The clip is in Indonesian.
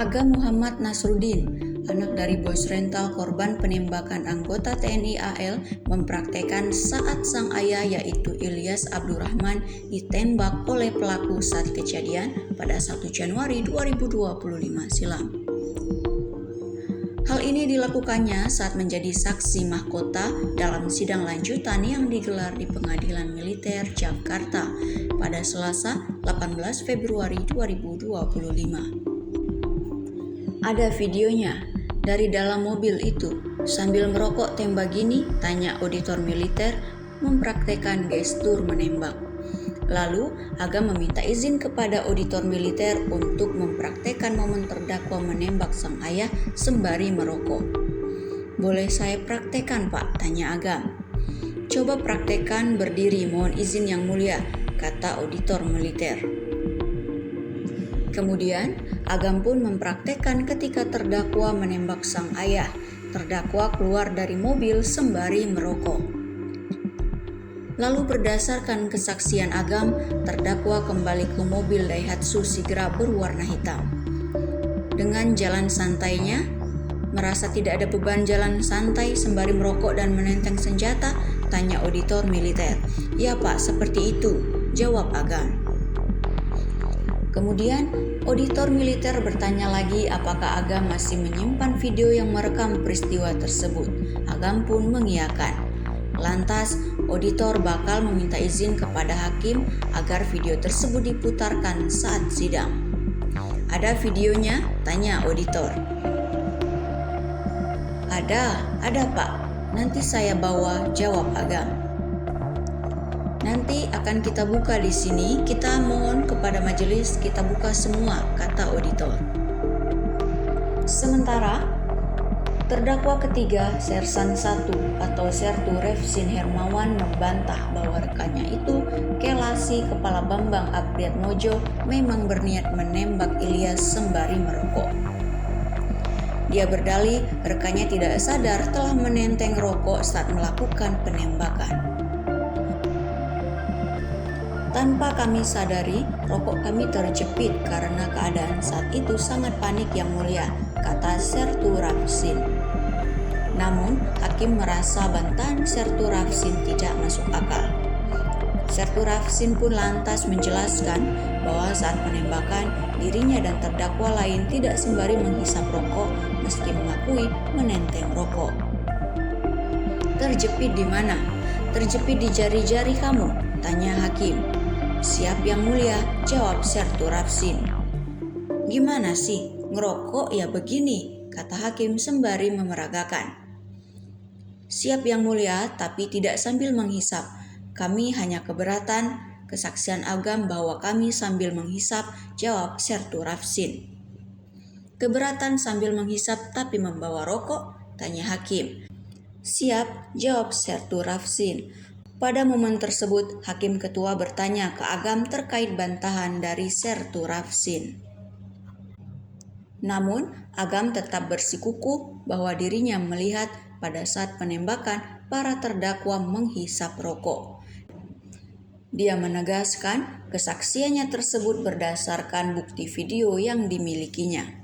Agam Muhammad Nasruddin, anak dari bos rental korban penembakan anggota TNI AL, mempraktekkan saat sang ayah yaitu Ilyas Abdurrahman ditembak oleh pelaku saat kejadian pada 1 Januari 2025 silam. Hal ini dilakukannya saat menjadi saksi mahkota dalam sidang lanjutan yang digelar di Pengadilan Militer Jakarta pada Selasa 18 Februari 2025. Ada videonya. Dari dalam mobil itu, sambil merokok tembak gini, tanya auditor militer mempraktekkan gestur menembak. Lalu, Agam meminta izin kepada auditor militer untuk mempraktekkan momen terdakwa menembak sang ayah sembari merokok. "Boleh saya praktekkan, Pak?" tanya Agam. "Coba praktekkan berdiri, mohon izin Yang Mulia," kata auditor militer. Kemudian, Agam pun mempraktekkan ketika terdakwa menembak sang ayah. Terdakwa keluar dari mobil sembari merokok. Lalu berdasarkan kesaksian Agam, terdakwa kembali ke mobil Daihatsu Sigra berwarna hitam. Dengan jalan santainya, merasa tidak ada beban jalan santai sembari merokok dan menenteng senjata, tanya auditor militer. "Ya Pak, seperti itu," jawab Agam. Kemudian, auditor militer bertanya lagi apakah Agam masih menyimpan video yang merekam peristiwa tersebut. Agam pun mengiyakan. Lantas, auditor bakal meminta izin kepada hakim agar video tersebut diputarkan saat sidang. "Ada videonya?" tanya auditor. Ada Pak. Nanti saya bawa," jawab Agam. "Nanti akan kita buka di sini, kita mohon kepada majelis kita buka semua," kata auditor. Sementara, terdakwa ketiga, Sersan 1 atau Sertu Refsin Hermawan membantah bahwa rekannya itu, Kelasi Kepala Bambang Apriatmojo, memang berniat menembak Ilyas sembari merokok. Dia berdalih rekannya tidak sadar telah menenteng rokok saat melakukan penembakan. "Tanpa kami sadari, rokok kami terjepit karena keadaan saat itu sangat panik Yang Mulia," kata Sertu Refsin. Namun, hakim merasa bantahan Sertu Refsin tidak masuk akal. Sertu Refsin pun lantas menjelaskan bahwa saat penembakan, dirinya dan terdakwa lain tidak sembari menghisap rokok meski mengakui menenteng rokok. "Terjepit di mana?" "Terjepit di jari-jari kamu," tanya hakim. "Siap Yang Mulia," jawab Sertu Refsin. "Gimana sih, ngerokok ya begini," kata hakim sembari memeragakan. "Siap Yang Mulia, tapi tidak sambil menghisap. Kami hanya keberatan kesaksian Agam bahwa kami sambil menghisap," jawab Sertu Refsin. "Keberatan sambil menghisap tapi membawa rokok?" tanya hakim. "Siap," jawab Sertu Refsin. Pada momen tersebut, hakim ketua bertanya ke Agam terkait bantahan dari Sertu Refsin. Namun, Agam tetap bersikukuh bahwa dirinya melihat pada saat penembakan para terdakwa menghisap rokok. Dia menegaskan kesaksiannya tersebut berdasarkan bukti video yang dimilikinya.